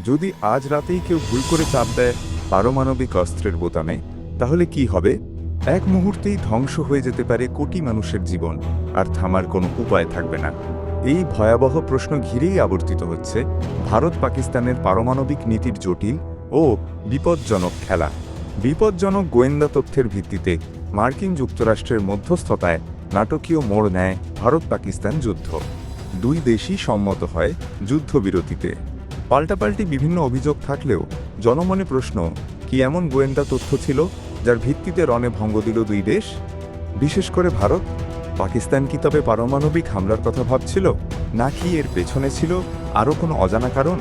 যদি আজ রাতেই কেউ ভুল করে চাপ দেয় পারমাণবিক অস্ত্রের বোতামে, তাহলে কি হবে? এক মুহূর্তেই ধ্বংস হয়ে যেতে পারে কোটি মানুষের জীবন, আর থামার কোনো উপায় থাকবে না। এই ভয়াবহ প্রশ্ন ঘিরেই আবর্তিত হচ্ছে ভারত পাকিস্তানের পারমাণবিক নীতির জটিল ও বিপজ্জনক খেলা। বিপজ্জনক গোয়েন্দা তথ্যের ভিত্তিতে মার্কিন যুক্তরাষ্ট্রের মধ্যস্থতায় নাটকীয় মোড় নেয় ভারত পাকিস্তান যুদ্ধ। দুই দেশই সম্মত হয় যুদ্ধবিরতিতে। পাল্টাপাল্টি বিভিন্ন অভিযোগ থাকলেও জনমনে প্রশ্ন, কি এমন গোয়েন্দা তথ্য ছিল যার ভিত্তিতে রণে ভঙ্গ দিল দুই দেশ? বিশেষ করে ভারত। পাকিস্তান কি তবে পারমাণবিক হামলার কথা ভাবছিল, নাকি এর পেছনে ছিল আরও কোনো অজানা কারণ?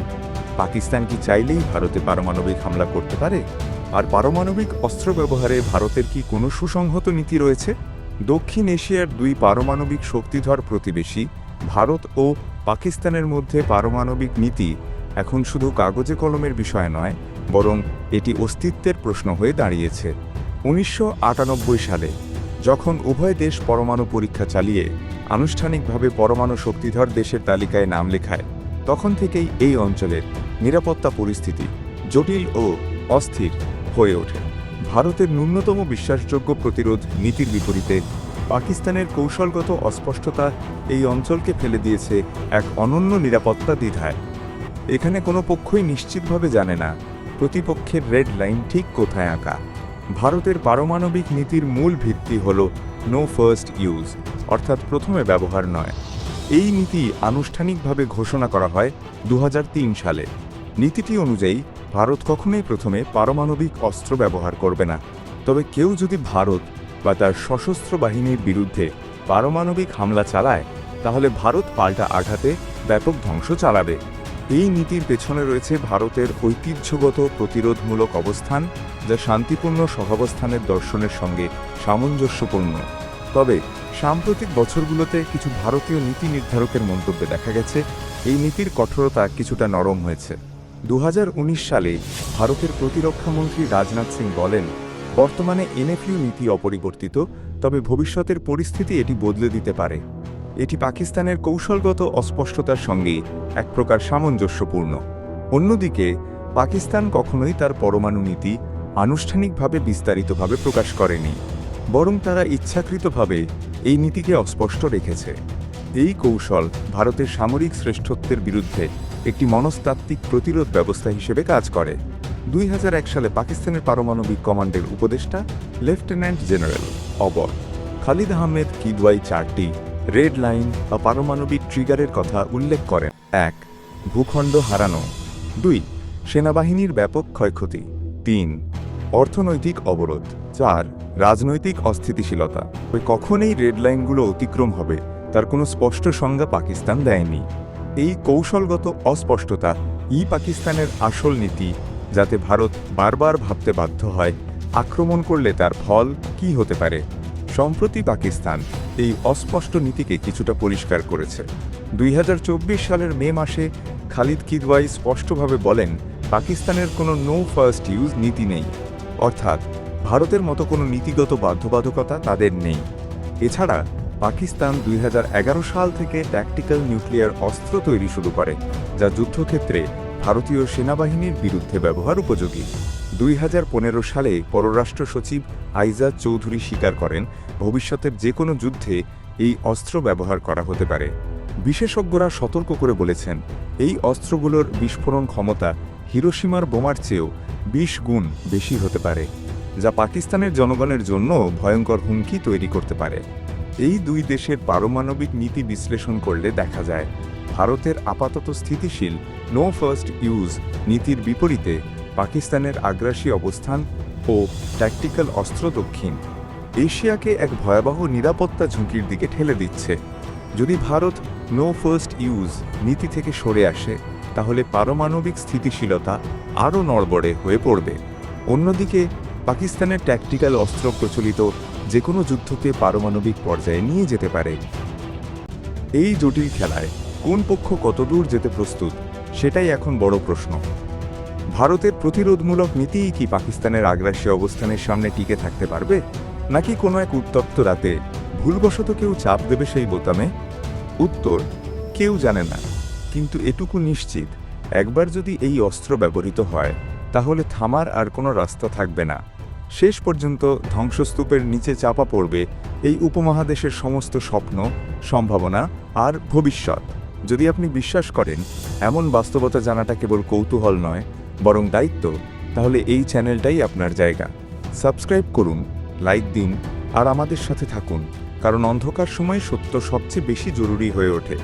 পাকিস্তান কি চাইলেই ভারতে পারমাণবিক হামলা করতে পারে? আর পারমাণবিক অস্ত্র ব্যবহারে ভারতের কি কোনো সুসংহত নীতি রয়েছে? দক্ষিণ এশিয়ার দুই পারমাণবিক শক্তিধর প্রতিবেশী ভারত ও পাকিস্তানের মধ্যে পারমাণবিক নীতি এখন শুধু কাগজে কলমের বিষয় নয়, বরং এটি অস্তিত্বের প্রশ্ন হয়ে দাঁড়িয়েছে। 1998 সালে যখন উভয় দেশ পরমাণু পরীক্ষা চালিয়ে আনুষ্ঠানিকভাবে পরমাণু শক্তিধর দেশের তালিকায় নাম লেখায়, তখন থেকেই এই অঞ্চলের নিরাপত্তা পরিস্থিতি জটিল ও অস্থির হয়ে ওঠে। ভারতের ন্যূনতম বিশ্বাসযোগ্য প্রতিরোধ নীতির বিপরীতে পাকিস্তানের কৌশলগত অস্পষ্টতা এই অঞ্চলকে ফেলে দিয়েছে এক অনন্য নিরাপত্তা দ্বিধায়। এখানে কোনো পক্ষই নিশ্চিতভাবে জানে না প্রতিপক্ষের রেড লাইন ঠিক কোথায় আঁকা। ভারতের পারমাণবিক নীতির মূল ভিত্তি হল নো ফার্স্ট ইউজ, অর্থাৎ প্রথমে ব্যবহার নয়। এই নীতি আনুষ্ঠানিকভাবে ঘোষণা করা হয় 2003 সালে। নীতিটি অনুযায়ী ভারত কখনোই প্রথমে পারমাণবিক অস্ত্র ব্যবহার করবে না। তবে কেউ যদি ভারত বা তার সশস্ত্র বাহিনীর বিরুদ্ধে পারমাণবিক হামলা চালায়, তাহলে ভারত পাল্টা আঘাতে ব্যাপক ধ্বংস চালাবে। এই নীতির পেছনে রয়েছে ভারতের ঐতিহ্যগত প্রতিরোধমূলক অবস্থান, যা শান্তিপূর্ণ সহাবস্থানের দর্শনের সঙ্গে সামঞ্জস্যপূর্ণ। তবে সাম্প্রতিক বছরগুলোতে কিছু ভারতীয় নীতি নির্ধারকের মন্তব্যে দেখা গেছে এই নীতির কঠোরতা কিছুটা নরম হয়েছে। 2019 সালে ভারতের প্রতিরক্ষামন্ত্রী রাজনাথ সিং বলেন, বর্তমানে এনএফইউ নীতি অপরিবর্তিত, তবে ভবিষ্যতের পরিস্থিতি এটি বদলে দিতে পারে। এটি পাকিস্তানের কৌশলগত অস্পষ্টতার সঙ্গে এক প্রকার সামঞ্জস্যপূর্ণ। অন্যদিকে পাকিস্তান কখনোই তার পরমাণু নীতি আনুষ্ঠানিকভাবে বিস্তারিতভাবে প্রকাশ করেনি, বরং তারা ইচ্ছাকৃতভাবে এই নীতিকে অস্পষ্ট রেখেছে। এই কৌশল ভারতের সামরিক শ্রেষ্ঠত্বের বিরুদ্ধে একটি মনস্তাত্ত্বিক প্রতিরোধ ব্যবস্থা হিসেবে কাজ করে। 2001 সালে পাকিস্তানের পারমাণবিক কমান্ডের উপদেষ্টা লেফটেন্যান্ট জেনারেল অবর খালিদ আহমেদ কিদওয়াই 4টি রেড লাইন বা পারমাণবিক ট্রিগারের কথা উল্লেখ করেন। 1. ভূখণ্ড হারানো। 2. সেনাবাহিনীর ব্যাপক ক্ষয়ক্ষতি। 3. অর্থনৈতিক অবরোধ। 4. রাজনৈতিক অস্থিতিশীলতা। কখনই রেড লাইনগুলো অতিক্রম হবে তার কোনো স্পষ্ট সংজ্ঞা পাকিস্তান দেয়নি। এই কৌশলগত অস্পষ্টতা পাকিস্তানের আসল নীতি, যাতে ভারত বারবার ভাবতে বাধ্য হয় আক্রমণ করলে তার ফল কী হতে পারে। সম্প্রতি পাকিস্তান এই অস্পষ্ট নীতিকে কিছুটা পরিষ্কার করেছে। 2024 সালের মে মাসে খালিদ কিদওয়াই স্পষ্টভাবে বলেন, পাকিস্তানের কোনো নো ফার্স্ট ইউজ নীতি নেই, অর্থাৎ ভারতের মতো কোনো নীতিগত বাধ্যবাধকতা তাদের নেই। এছাড়া পাকিস্তান 2011 সাল থেকে ট্যাকটিক্যাল নিউক্লিয়ার অস্ত্র তৈরি শুরু করে, যা যুদ্ধক্ষেত্রে ভারতীয় সেনাবাহিনীর বিরুদ্ধে ব্যবহার উপযোগী। 2015 সালে পররাষ্ট্র সচিব আইজাজ চৌধুরী স্বীকার করেন, ভবিষ্যতের যে কোনো যুদ্ধে এই অস্ত্র ব্যবহার করা হতে পারে। বিশেষজ্ঞরা সতর্ক করে বলেছেন, এই অস্ত্রগুলোর বিস্ফোরণ ক্ষমতা হিরোশিমার বোমার চেয়েও 20 গুণ বেশি হতে পারে, যা পাকিস্তানের জনগণের জন্য ভয়ঙ্কর হুমকি তৈরি করতে পারে। এই দুই দেশের পারমাণবিক নীতি বিশ্লেষণ করলে দেখা যায়, ভারতের আপাতত স্থিতিশীল নো ফার্স্ট ইউজ নীতির বিপরীতে পাকিস্তানের আগ্রাসী অবস্থান ও ট্যাকটিক্যাল অস্ত্র দক্ষিণ এশিয়াকে এক ভয়াবহ নিরাপত্তা ঝুঁকির দিকে ঠেলে দিচ্ছে। যদি ভারত নো ফার্স্ট ইউজ নীতি থেকে সরে আসে, তাহলে পারমাণবিক স্থিতিশীলতা আরও নড়বড়ে হয়ে পড়বে। অন্যদিকে পাকিস্তানের ট্যাকটিক্যাল অস্ত্র প্রচলিত যে কোনো যুদ্ধকে পারমাণবিক পর্যায়ে নিয়ে যেতে পারে। এই জটিল খেলায় কোন পক্ষ কতদূর যেতে প্রস্তুত, সেটাই এখন বড় প্রশ্ন। ভারতের প্রতিরোধমূলক নীতিই কি পাকিস্তানের আগ্রাসী অবস্থানের সামনে টিকে থাকতে পারবে, নাকি কোনো এক উত্তপ্ত রাতে ভুলবশত কেউ চাপ দেবে সেই বোতামে? উত্তর কেউ জানে না, কিন্তু এটুকু নিশ্চিত, একবার যদি এই অস্ত্র ব্যবহৃত হয় তাহলে থামার আর কোনো রাস্তা থাকবে না। শেষ পর্যন্ত ধ্বংসস্তূপের নিচে চাপা পড়বে এই উপমহাদেশের সমস্ত স্বপ্ন, সম্ভাবনা আর ভবিষ্যৎ। যদি আপনি বিশ্বাস করেন এমন বাস্তবতা জানাটা কেবল কৌতূহল নয় বরং দায়িত্ব, তাহলে এই চ্যানেলটাই আপনার জায়গা। সাবস্ক্রাইব করুন, লাইক দিন আর আমাদের সাথে থাকুন, কারণ অন্ধকার সময়ে সত্য সবচেয়ে বেশি জরুরি হয়ে ওঠে।